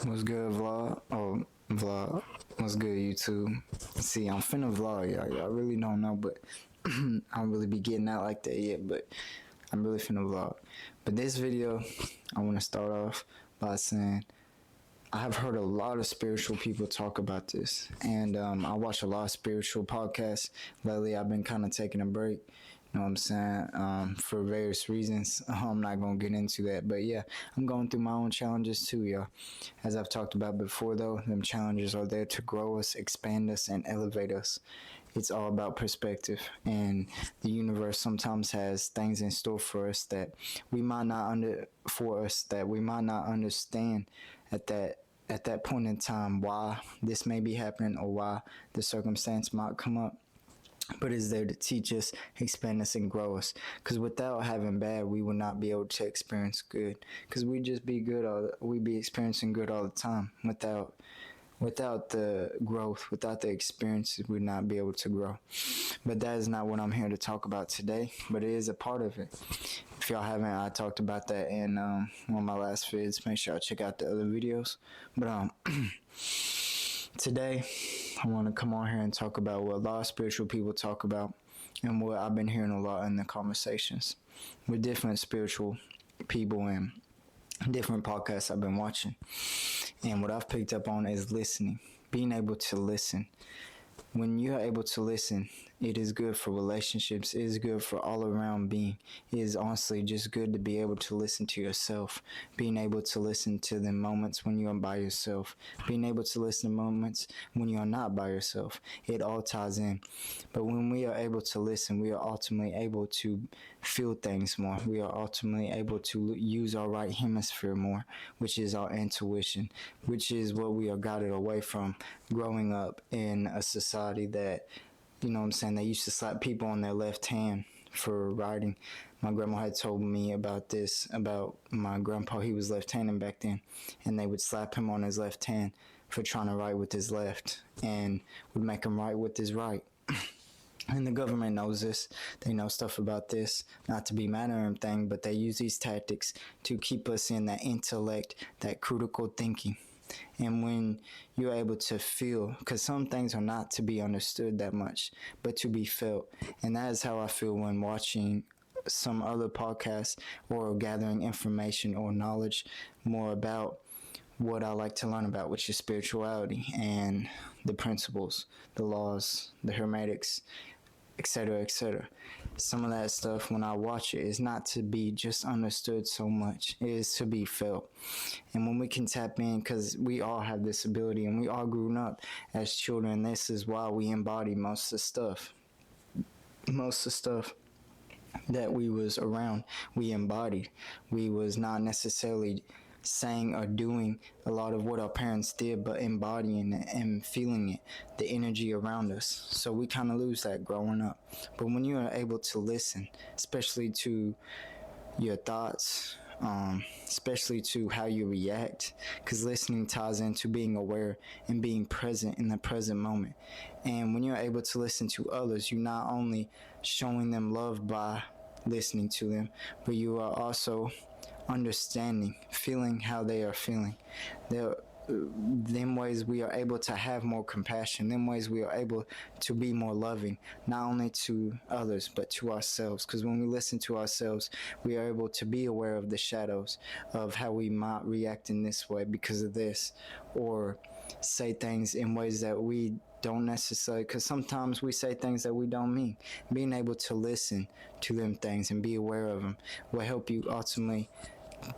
What's good, vlog? Oh, vlog. What's good, YouTube? See, I'm finna vlog, y'all really don't know, but I don't really be getting out like that yet, but I'm really finna vlog. But this video, I want to start off by saying I have heard a lot of spiritual people talk about this, and I watch a lot of spiritual podcasts. Lately, I've been kind of taking a break, you know what I'm saying, for various reasons. I'm not going to get into that, but yeah, I'm going through my own challenges too, y'all. As I've talked about before, though, them challenges are there to grow us, expand us, and elevate us. It's all about perspective, and the universe sometimes has things in store for us that we might not understand at that point in time, why this may be happening or why the circumstance might come up. But it's there to teach us, expand us, and grow us. Because without having bad, we will not be able to experience good. Because we just be good, we be experiencing good all the time. Without the growth, without the experiences, we would not be able to grow. But that is not what I'm here to talk about today. But it is a part of it. If y'all haven't, I talked about that in one of my last vids. Make sure y'all check out the other videos. But today, I want to come on here and talk about what a lot of spiritual people talk about and what I've been hearing a lot in the conversations with different spiritual people and different podcasts I've been watching. And what I've picked up on is listening, being able to listen. When you're able to listen, it is good for relationships. It is good for all around being. It is honestly just good to be able to listen to yourself. Being able to listen to the moments when you're by yourself. Being able to listen to moments when you're not by yourself. It all ties in. But when we are able to listen, we are ultimately able to feel things more. We are ultimately able to use our right hemisphere more, which is our intuition, which is what we are guided away from growing up in a society that, you know what I'm saying, they used to slap people on their left hand for writing. My grandma had told me about this, about my grandpa. He was left-handed back then, and they would slap him on his left hand for trying to write with his left and would make him write with his right. And the government knows this. They know stuff about this, not to be mad at them thing, but they use these tactics to keep us in that intellect, that critical thinking. And when you're able to feel, because some things are not to be understood that much, but to be felt. And that is how I feel when watching some other podcasts or gathering information or knowledge more about what I like to learn about, which is spirituality and the principles, the laws, the hermetics, etc., etc. Some of that stuff, when I watch it, is not to be just understood so much. It is to be felt. And when we can tap in, because we all have this ability and we all grew up as children, this is why we embody most of the stuff. Most of the stuff that we was around, we embodied. We was not necessarily saying or doing a lot of what our parents did, but embodying it and feeling it, the energy around us. So we kind of lose that growing up. But when you are able to listen, especially to your thoughts, especially to how you react, because listening ties into being aware and being present in the present moment. And when you're able to listen to others, you're not only showing them love by listening to them, but you are also understanding, feeling how they are feeling. Them ways we are able to have more compassion. Them ways we are able to be more loving, not only to others, but to ourselves. Because when we listen to ourselves, we are able to be aware of the shadows of how we might react in this way because of this, or say things in ways that we don't necessarily, because sometimes we say things that we don't mean. Being able to listen to them things and be aware of them will help you ultimately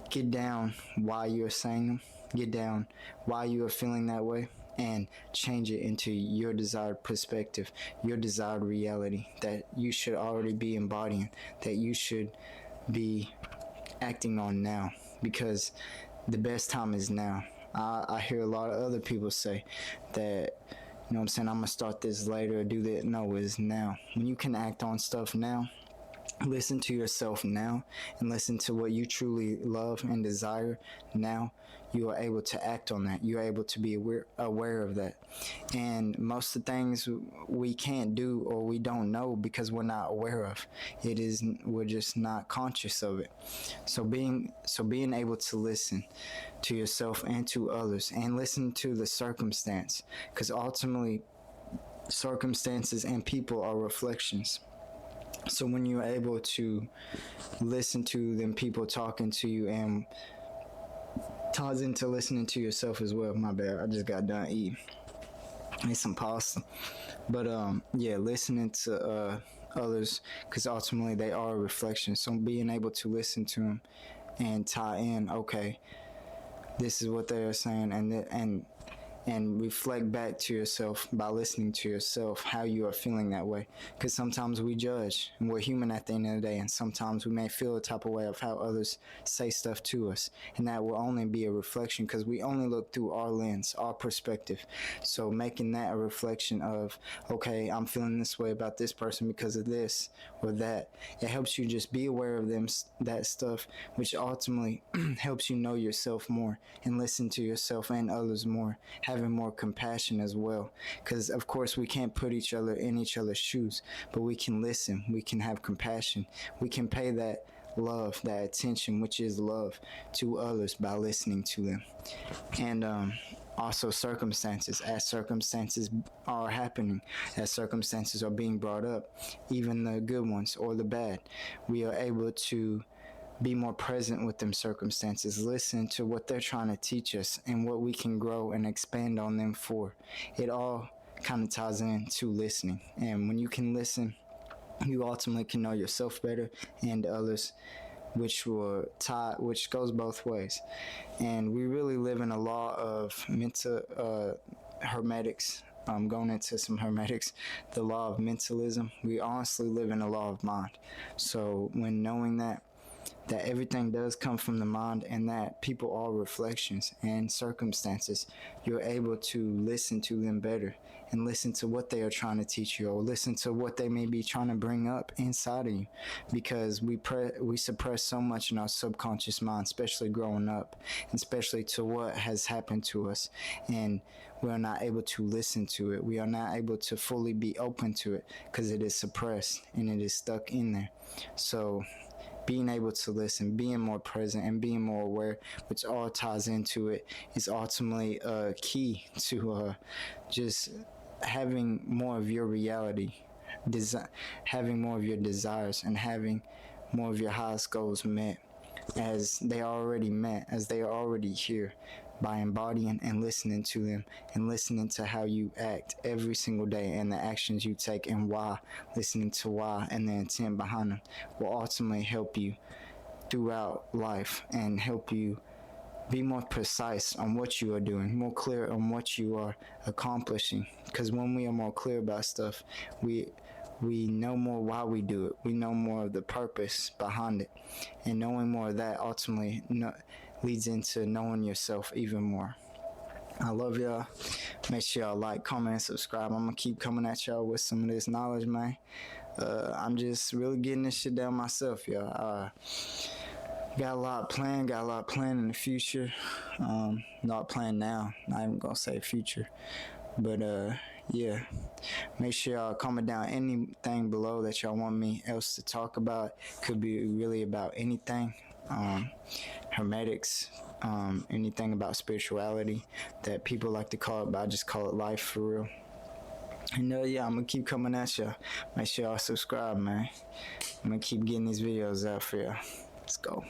get down why you're saying them, get down why you are feeling that way, and change it into your desired perspective, your desired reality that you should already be embodying, that you should be acting on now, because the best time is now. I hear a lot of other people say that, you know what I'm saying, I'm going to start this later or do that. No, it's now. When you can act on stuff now, Listen to yourself now and listen to what you truly love and desire now. You are able to act on that. You're able to be aware of that. And most of the things we can't do or we don't know because we're not aware of it, is we're just not conscious of it. So being able to listen to yourself and to others, and listen to the circumstance, because ultimately circumstances and people are reflections. So when you're able to listen to them people talking to you, and ties into listening to yourself as well. My bad, I just got done eating. It's some pasta. But yeah, listening to others, because ultimately they are a reflection. So being able to listen to them and tie in, okay, this is what they are saying, and reflect back to yourself by listening to yourself how you are feeling that way. Because sometimes we judge, and we're human at the end of the day, and sometimes we may feel a type of way of how others say stuff to us, and that will only be a reflection because we only look through our lens, our perspective. So making that a reflection of, okay, I'm feeling this way about this person because of this or that, it helps you just be aware of that stuff, which ultimately helps you know yourself more and listen to yourself and others more, having more compassion as well. Because of course we can't put each other in each other's shoes, but we can listen, we can have compassion, we can pay that love, that attention, which is love, to others by listening to them. And also circumstances, as circumstances are happening, as circumstances are being brought up, even the good ones or the bad, we are able to be more present with them circumstances, listen to what they're trying to teach us and what we can grow and expand on them for. It all kind of ties into listening. And when you can listen, you ultimately can know yourself better and others, which goes both ways. And we really live in a law of mental hermetics. Going into some hermetics, the law of mentalism. We honestly live in a law of mind. So when knowing that everything does come from the mind, and that people are reflections and circumstances, you're able to listen to them better and listen to what they are trying to teach you, or listen to what they may be trying to bring up inside of you, because we suppress so much in our subconscious mind, especially growing up, and especially to what has happened to us, and we are not able to listen to it. We are not able to fully be open to it because it is suppressed and it is stuck in there. So being able to listen, being more present, and being more aware, which all ties into it, is ultimately key to just having more of your reality, having more of your desires, and having more of your highest goals met, as they are already met, as they are already here, by embodying and listening to them, and listening to how you act every single day and the actions you take and why, listening to why and the intent behind them, will ultimately help you throughout life and help you be more precise on what you are doing, more clear on what you are accomplishing. Because when we are more clear about stuff, we know more why we do it. We know more of the purpose behind it, and knowing more of that ultimately leads into knowing yourself even more. I love y'all. Make sure y'all like, comment, and subscribe. I'm gonna keep coming at y'all with some of this knowledge, man. I'm just really getting this shit down myself, y'all. Got a lot planned in the future. Not planned now, not even gonna say future. But yeah, make sure y'all comment down anything below that y'all want me else to talk about. Could be really about anything. Hermetics, anything about spirituality that people like to call it, but I just call it life for real. And yeah, I'm gonna keep coming at y'all. Make sure y'all subscribe, man. I'm gonna keep getting these videos out for y'all. Let's go.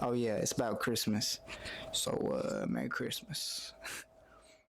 Oh yeah, it's about Christmas. So Merry Christmas.